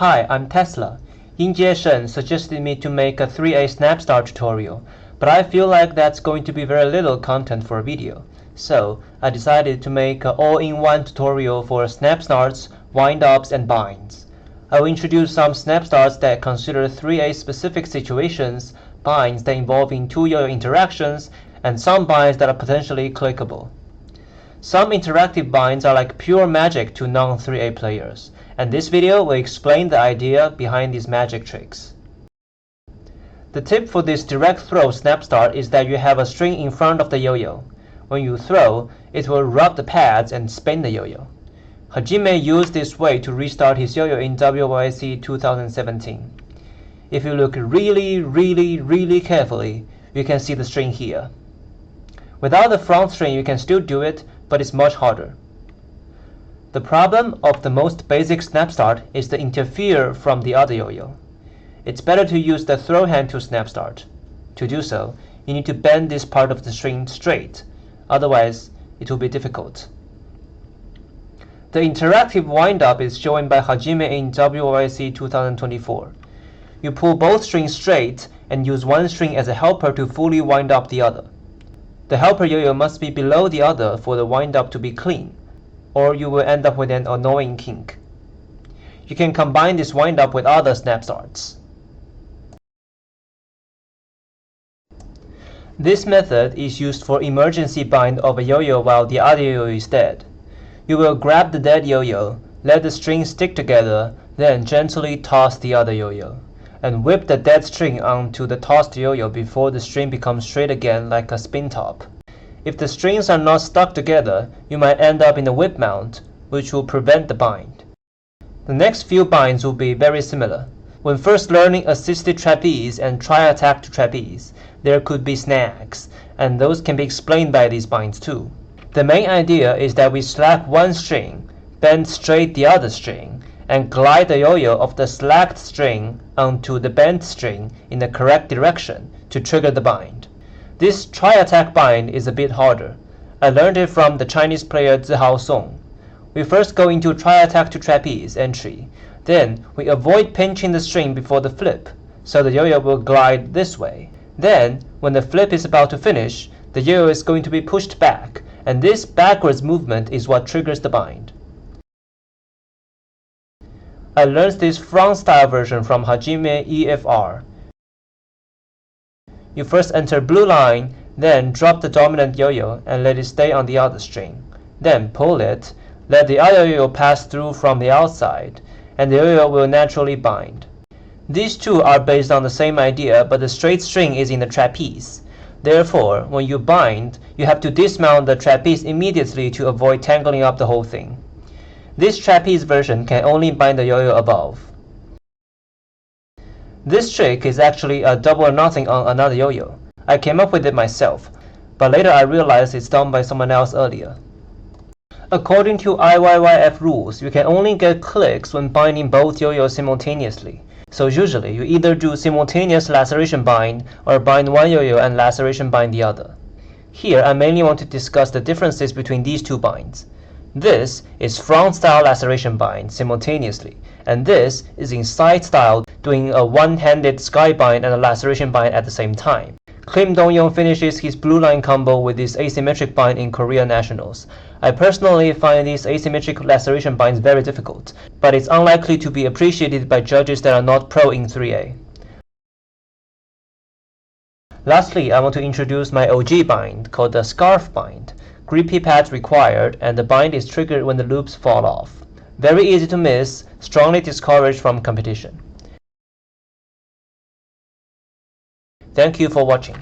Hi, I'm Tesla. Yingjie Shen suggested me to make a 3A snap start tutorial, but I feel like that's going to be very little content for a video. So I decided to make an all-in-one tutorial for snap starts, wind-ups, and binds. I will introduce some snap starts that consider 3A specific situations, binds that involve two yo-yo interactions, and some binds that are potentially clickable. Some interactive binds are like pure magic to non-3A players, and this video will explain the idea behind these magic tricks. The tip for this direct throw snap start is that you have a string in front of the yo-yo. When you throw, it will rub the pads and spin the yo-yo. Hajime used this way to restart his yo-yo in WYC 2017. If you look really carefully, you can see the string here. Without the front string, you can still do it, but it's much harder. The problem of the most basic snap start is to interfere from the other yo-yo. It's better to use the throw hand to snap start. To do so, you need to bend this part of the string straight, otherwise it will be difficult. The interactive wind-up is shown by Hajime in WYC 2024. You pull both strings straight and use one string as a helper to fully wind up the other. The helper yo-yo must be below the other for the wind-up to be clean, or you will end up with an annoying kink. You can combine this wind-up with other snap starts. This method is used for emergency bind of a yo-yo while the other yo-yo is dead. You will grab the dead yo-yo, let the strings stick together, then gently toss the other yo-yo, and whip the dead string onto the tossed yo-yo before the string becomes straight again like a spin top. If the strings are not stuck together, you might end up in a whip mount, which will prevent the bind. The next few binds will be very similar. When first learning assisted trapeze and tri-attack to trapeze, there could be snags, and those can be explained by these binds too. The main idea is that we slack one string, bend straight the other string, and glide the yo-yo of the slacked string onto the bent string in the correct direction to trigger the bind. This tri-attack bind is a bit harder. I learned it from the Chinese player Zihao Song. We first go into tri-attack to trapeze entry. Then we avoid pinching the string before the flip, so the yo-yo will glide this way. Then, when the flip is about to finish, the yo-yo is going to be pushed back, and this backwards movement is what triggers the bind. I learned this front style version from Hajime EFR. You first enter blue line, then drop the dominant yo-yo and let it stay on the other string. Then pull it, let the other yo-yo pass through from the outside, and the yo-yo will naturally bind. These two are based on the same idea, but the straight string is in the trapeze. Therefore, when you bind, you have to dismount the trapeze immediately to avoid tangling up the whole thing. This trapeze version can only bind the yo-yo above. This trick is actually a double or nothing on another yo-yo. I came up with it myself, but later I realized it's done by someone else earlier. According to IYYF rules, you can only get clicks when binding both yo-yos simultaneously. So usually, you either do simultaneous laceration bind or bind one yo-yo and laceration bind the other. Here, I mainly want to discuss the differences between these two binds. This is front style laceration bind simultaneously, and this is in side style doing a one-handed sky bind and a laceration bind at the same time. Kim Dong-young finishes his blue line combo with this asymmetric bind in Korea Nationals. I personally find these asymmetric laceration binds very difficult, but it's unlikely to be appreciated by judges that are not pro in 3A. Lastly, I want to introduce my OG bind called the scarf bind. Grippy pads required, and the bind is triggered when the loops fall off. Very easy to miss, strongly discouraged from competition. Thank you for watching.